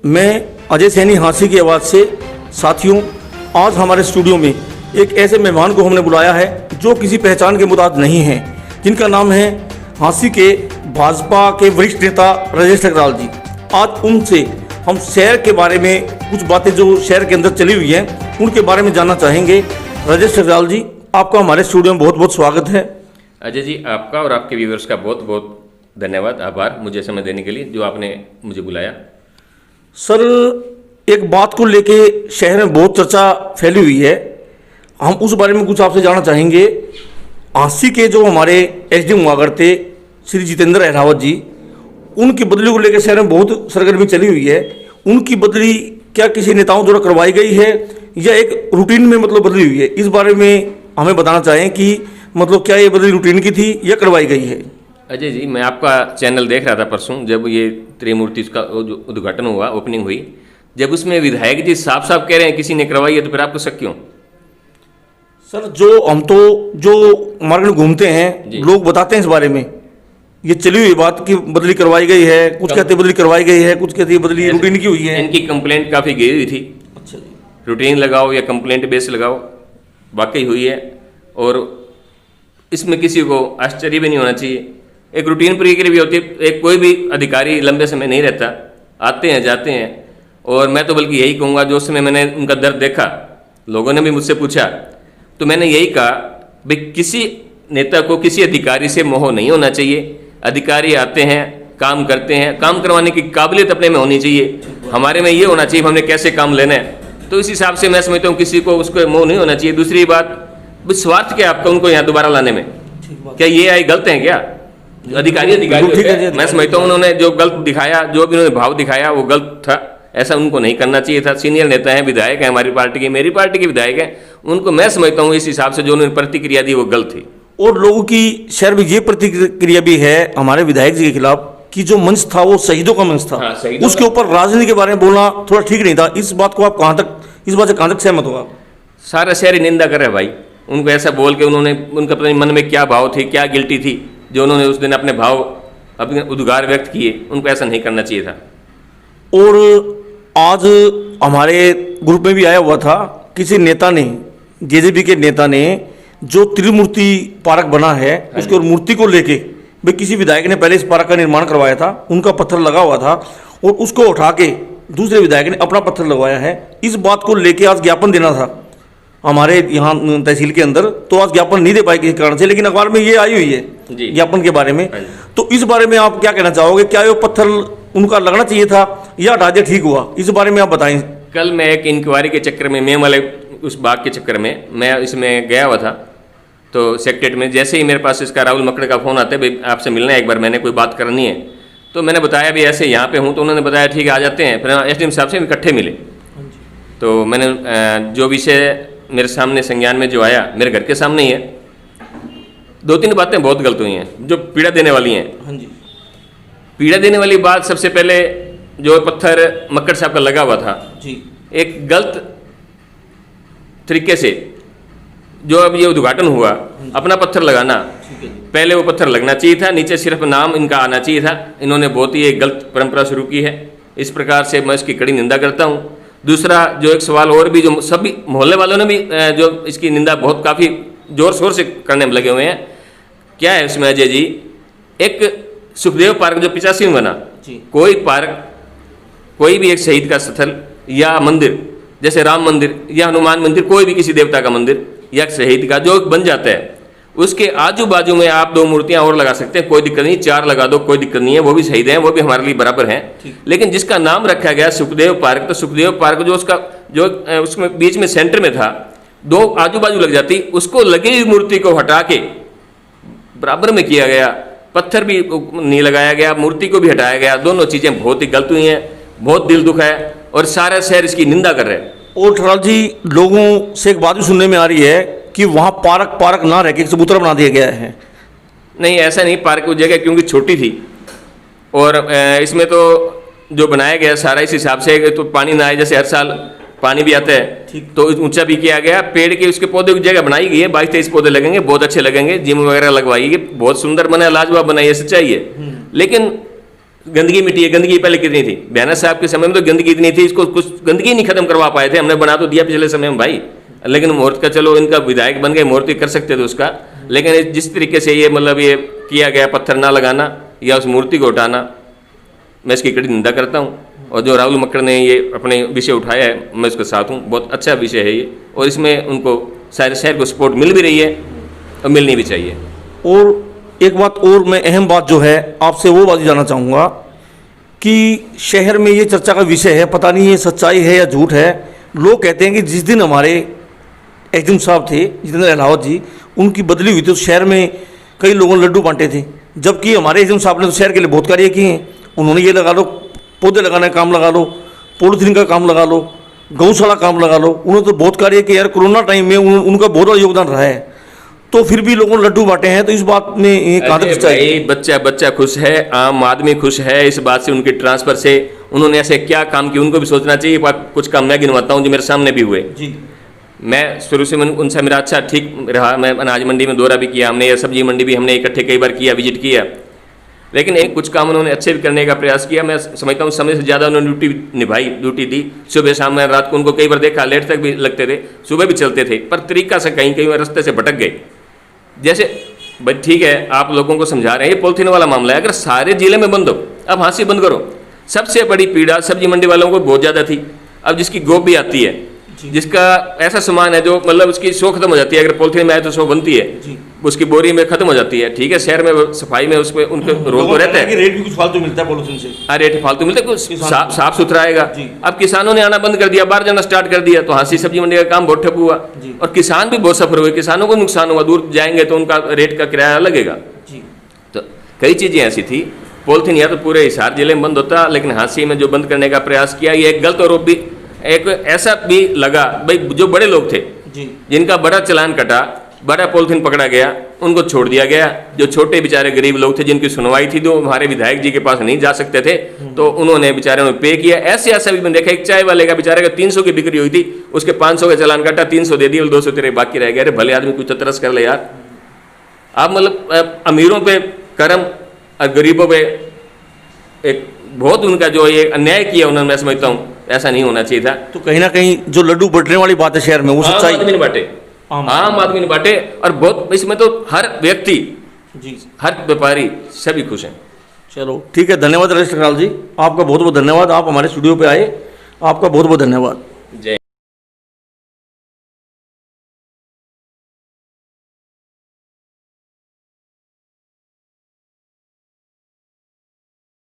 मैं अजय सैनी हाँसी की आवाज़ से। साथियों, आज हमारे स्टूडियो में एक ऐसे मेहमान को हमने बुलाया है जो किसी पहचान के मुताबिक नहीं है, जिनका नाम है हाँसी के भाजपा के वरिष्ठ नेता राजेश ठकराल जी। आज उनसे हम शहर के बारे में कुछ बातें जो शहर के अंदर चली हुई हैं उनके बारे में जानना चाहेंगे। राजेश ठकराल जी, आपका हमारे स्टूडियो में बहुत बहुत स्वागत है। अजय जी, आपका और आपके व्यूअर्स का बहुत बहुत धन्यवाद, आभार मुझे समय देने के लिए, जो आपने मुझे बुलाया। सर, एक बात को लेके शहर में बहुत चर्चा फैली हुई है, हम उस बारे में कुछ आपसे जानना चाहेंगे। हाँसी के जो हमारे एसडीएम हुआ करते श्री जितेंद्र अहलावत जी, उनकी बदली को लेकर शहर में बहुत सरगर्मी चली हुई है। उनकी बदली क्या किसी नेताओं द्वारा करवाई गई है या एक रूटीन में बदली हुई है? इस बारे में हमें बताना चाहें कि क्या ये बदली रूटीन की थी या करवाई गई है? अजय जी, मैं आपका चैनल देख रहा था परसों, जब ये त्रिमूर्ति का जो उद्घाटन हुआ, ओपनिंग हुई, जब उसमें विधायक जी साफ साफ कह रहे हैं किसी ने करवाई है, तो फिर आपको शक क्यों? सर, जो मार्केट में घूमते हैं लोग बताते हैं इस बारे में, ये चली हुई बात कि बदली करवाई गई है, कुछ कहते बदली करवाई गई है, कुछ कहते बदली रूटीन की हुई है। इनकी कंप्लेंट काफ़ी गई हुई थी। अच्छा जी। रूटीन लगाओ या कंप्लेंट बेस लगाओ, वाकई हुई है, और इसमें किसी को आश्चर्य भी नहीं होना चाहिए। एक रूटीन प्रक्रिया भी होती है, एक कोई भी अधिकारी लंबे समय नहीं रहता, आते हैं जाते हैं। और मैं तो बल्कि यही कहूँगा, जो समय मैंने उनका दर्द देखा, लोगों ने भी मुझसे पूछा, तो मैंने यही कहा भाई किसी नेता को किसी अधिकारी से मोह नहीं होना चाहिए। अधिकारी आते हैं, काम करते हैं, काम करवाने की काबिलियत अपने में होनी चाहिए। हमारे में ये होना चाहिए हमने कैसे काम लेना है, तो इस हिसाब से मैं समझता हूँ किसी को उसको मोह नहीं होना चाहिए। दूसरी बात, स्वार्थ क्या आपका उनको यहाँ दोबारा लाने में? क्या ये आई गलत है क्या? अधिकारी मैं समझता हूँ उन्होंने जो गलत दिखाया, जो भी उन्होंने भाव दिखाया, वो गलत था। ऐसा उनको नहीं करना चाहिए था। सीनियर नेता हैं, विधायक हैं हमारी पार्टी के, मेरी पार्टी के विधायक हैं, उनको मैं समझता हूँ इस हिसाब से जो उन्होंने प्रतिक्रिया दी वो गलत थी। और लोगों की शहर में ये प्रतिक्रिया भी है हमारे विधायक जी के खिलाफ कि जो मंच था वो शहीदों का मंच था। हाँ, उसके ऊपर राजनीति के बारे में बोलना थोड़ा ठीक नहीं था। इस बात को आप इस बात से कहाँ तक सहमत हो आप? सारा शहर ही निंदा कर रहे हैं भाई, उनको ऐसा बोल के उन्होंने, उनका पता नहीं मन में क्या भाव थी, क्या गिल्टी थी, जो उन्होंने उस दिन अपने भाव, अपने उद्गार व्यक्त किए, उनको ऐसा नहीं करना चाहिए था। और आज हमारे ग्रुप में भी आया हुआ था, किसी नेता ने, जेजेपी के नेता ने, जो त्रिमूर्ति पार्क बना है उसके और मूर्ति को लेके भाई किसी विधायक ने पहले इस पार्क का निर्माण करवाया था, उनका पत्थर लगा हुआ था, और उसको उठा के दूसरे विधायक ने अपना पत्थर लगवाया है। इस बात को लेके आज ज्ञापन देना था हमारे यहाँ तहसील के अंदर, तो आज ज्ञापन नहीं दे पाए किसी कारण से, लेकिन अखबार में ये आई हुई है ज्ञापन के बारे में। तो इस बारे में आप क्या कहना चाहोगे? क्या ये पत्थर उनका लगना चाहिए था या हटा दिया ठीक हुआ? इस बारे में आप बताएं। कल मैं एक इंक्वायरी के चक्कर में, मैं वाले उस बाग के चक्कर में मैं इसमें गया हुआ था, तो सेक्रेटरी में जैसे ही मेरे पास इसका राहुल मकड़ का फ़ोन आता है, भाई आपसे मिलना है एक बार, मैंने कोई बात करनी है, तो मैंने बताया भी ऐसे यहाँ पे हूँ, तो उन्होंने बताया ठीक है आ जाते हैं। फिर एसडीएम साहब से इकट्ठे मिले, तो मैंने जो विषय मेरे सामने संज्ञान में जो आया, मेरे घर के सामने ही है, 2-3 बातें बहुत गलत हुई हैं जो पीड़ा देने वाली हैं। हाँ जी। पीड़ा देने वाली बात, सबसे पहले जो पत्थर मक्कड़ साहब का लगा हुआ था जी, एक गलत तरीके से जो अब ये उद्घाटन हुआ, अपना पत्थर लगाना, पहले वो पत्थर लगना चाहिए था, नीचे सिर्फ नाम इनका आना चाहिए था। इन्होंने बहुत ही एक गलत परंपरा शुरू की है, इस प्रकार से मैं इसकी कड़ी निंदा करता हूँ। दूसरा, जो एक सवाल और भी, जो सभी मोहल्ले वालों ने भी जो इसकी निंदा बहुत काफ़ी जोर शोर से करने में लगे हुए हैं। क्या है उसमें अजय जी, एक सुखदेव पार्क जो 85 में बना, कोई पार्क, कोई भी एक शहीद का स्थल या मंदिर, जैसे राम मंदिर या हनुमान मंदिर, कोई भी किसी देवता का मंदिर या शहीद का जो बन जाता है, उसके आजू बाजू में आप 2 मूर्तियां और लगा सकते हैं, कोई दिक्कत नहीं, 4 लगा दो, कोई दिक्कत नहीं है, वो भी शहीद हैं, वो भी हमारे लिए बराबर हैं। लेकिन जिसका नाम रखा गया सुखदेव पार्क, तो सुखदेव पार्क जो उसका जो उसमें बीच में सेंटर में था, 2 आजू बाजू लग जाती, उसको लगी हुई मूर्ति को हटा के बराबर में किया गया, पत्थर भी नहीं लगाया गया, मूर्ति को भी हटाया गया। दोनों चीज़ें बहुत ही गलत हुई हैं, बहुत दिल दुख है, और सारा शहर इसकी निंदा कर रहे हैं। और ठकराल जी, लोगों से एक बात भी सुनने में आ रही है कि वहाँ पार्क ना रह के एक चबूतरा बना दिया गया है। नहीं, ऐसा नहीं, पार्क की जगह क्योंकि छोटी थी, और इसमें तो जो बनाया गया सारा इस हिसाब से, तो पानी ना आए, जैसे हर साल पानी भी आता है, तो ऊंचा भी किया गया, पेड़ के उसके पौधे की जगह बनाई गई है, 22-23 पौधे लगेंगे, बहुत अच्छे लगेंगे, जिम वगैरह लगवाइए, बहुत सुंदर बना है, लाजवाब बना है, ये सच्चाई है। लेकिन गंदगी मिट्टी है, गंदगी पहले कितनी थी, बयाना साहब के समय में तो गंदगी इतनी थी, इसको कुछ गंदगी नहीं खत्म करवा पाए थे, हमने बना तो दिया पिछले समय में भाई, लेकिन मुहूर्त का चलो इनका विधायक बन गए, मुहूर्त कर सकते थे उसका, लेकिन जिस तरीके से ये मतलब ये किया गया, पत्थर ना लगाना या उस मूर्ति को उठाना, मैं इसकी कड़ी निंदा करता हूँ। और जो राहुल मक्कड़ ने ये अपने विषय उठाया है, मैं उसके साथ हूँ, बहुत अच्छा विषय है ये, और इसमें उनको सारे शहर को सपोर्ट मिल भी रही है और मिलनी भी चाहिए। और एक बात और, मैं अहम बात जो है आपसे वो बात जानना चाहूँगा कि शहर में ये चर्चा का विषय है, पता नहीं ये सच्चाई है या झूठ है, लोग कहते हैं कि जिस दिन हमारे एसडीएम साहब थे जितेंद्र अहलावत जी, उनकी बदली हुई थी तो शहर में कई लोगों ने लड्डू बांटे थे, जबकि हमारे एसडीएम साहब ने तो शहर के लिए बहुत कार्य किए हैं। उन्होंने ये लगा लो, पौधे लगाने का काम लगा लो, पॉलिथीन का काम लगा लो, गौशाला काम लगा लो, उन्होंने तो बहुत कार्य किया यार। कोरोना टाइम में उनका बहुत बड़ा योगदान रहा है, तो फिर भी लोगों ने लड्डू बांटे हैं, तो इस बात में ये कहाँ तक सच्चाई है? बच्चा खुश है, आम आदमी खुश है इस बात से, उनके ट्रांसफर से। उन्होंने ऐसे क्या काम किए उनको भी सोचना चाहिए। कुछ काम मैं गिनवाता हूँ जो मेरे सामने भी हुए जी। मैं शुरू से उनसे मेरा अच्छा ठीक रहा, मैं अनाज मंडी में दौरा भी किया हमने, या सब्जी मंडी भी हमने इकट्ठे कई बार किया, विजिट किया, लेकिन एक कुछ काम उन्होंने अच्छे भी करने का प्रयास किया। मैं समझता हूँ समय से ज़्यादा उन्होंने ड्यूटी निभाई, ड्यूटी दी, सुबह शाम में रात को उनको कई बार देखा, लेट तक भी लगते थे, सुबह भी चलते थे, पर तरीका से कहीं कहीं रास्ते से भटक गए। जैसे भाई ठीक है, आप लोगों को समझा रहे हैं ये पॉलिथीन वाला मामला है, अगर सारे जिले में बंद हो, अब हाँसी बंद करो। सबसे बड़ी पीड़ा सब्जी मंडी वालों को बहुत ज़्यादा थी। अब जिसकी गोप भी आती है, जिसका ऐसा सामान है जो मतलब उसकी शो खत्म हो जाती है, अगर पॉलिथीन में आए तो शो बनती है, उसकी बोरी में खत्म हो जाती है। ठीक है, शहर में सफाई में उसमें उनके रोल तो रहता है, रेट भी कुछ फालतू मिलता है पॉलिथीन से। हाँ, रेट फालतू मिलता है, कुछ साफ सुथरा आएगा। अब किसानों ने आना बंद कर दिया, बाहर जाना स्टार्ट कर दिया, तो हाँसी सब्जी मंडी का काम बहुत ठप हुआ और किसान भी बहुत सफर हुए, किसानों को नुकसान हुआ, दूर जाएंगे तो उनका रेट का किराया लगेगा। तो कई चीज़ें ऐसी थी। पॉलिथीन या तो पूरे हिसार जिले में बंद होता, लेकिन हाँसी में जो बंद करने का प्रयास किया, ये एक गलत आरोप भी, एक ऐसा भी लगा भाई जो बड़े लोग थे जिनका बड़ा चलान कटा, बड़ा पॉलिथीन पकड़ा गया, उनको छोड़ दिया गया। जो छोटे बेचारे गरीब लोग थे जिनकी सुनवाई थी, जो हमारे विधायक जी के पास नहीं जा सकते थे, तो उन्होंने बेचारे ने पे किया। ऐसे ऐसा भी मैंने देखा, एक चाय वाले का बेचारे का 300 की बिक्री हुई थी, उसके 500 का चलान काटा, 300 दे दिए, 200 तेरे बाकी रह गए। अरे भले आदमी कुछ तो तरस कर ले यार। आप मतलब अमीरों पे कर्म और गरीबों पे एक बहुत उनका जो ये अन्याय किया उन्होंने, मैं समझता हूँ ऐसा नहीं होना चाहिए था। तो कहीं ना कहीं जो लड्डू बटने वाली बात है शहर में, वो सच्चाई आम आदमी ने बांटे, आम आदमी ने बांटे, और बहुत इसमें तो हर व्यक्ति जी, हर व्यापारी सभी खुश हैं। चलो ठीक है, धन्यवाद रजत टकराल जी, आपका बहुत बहुत धन्यवाद, आप हमारे स्टूडियो पे आए, आपका बहुत बहुत धन्यवाद। जय